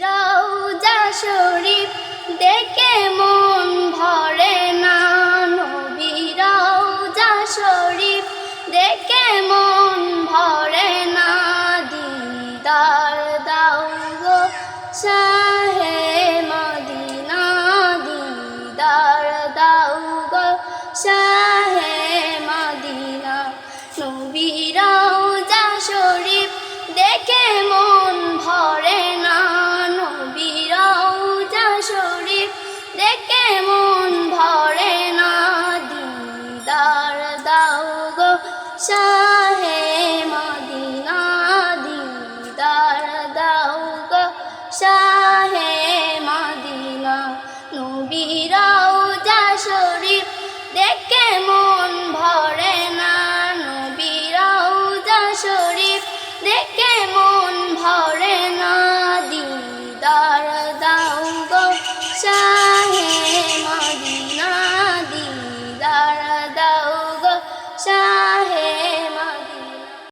রওজা শরীফ দেখে মন ভরে না, নবী রওজা শরীফ দেখে মন ভরে না। দিদার দাও গো শাহে মদিনা, দিদার দাও গো শাহে মদিনা। নবী রওজা শরীফ দেখে মন ভরে না, নবী রওজা শরীফ দেখে মন ভরে না। দিদার দাও গো শাহে মদিনা, দিদার দাও গো শাহে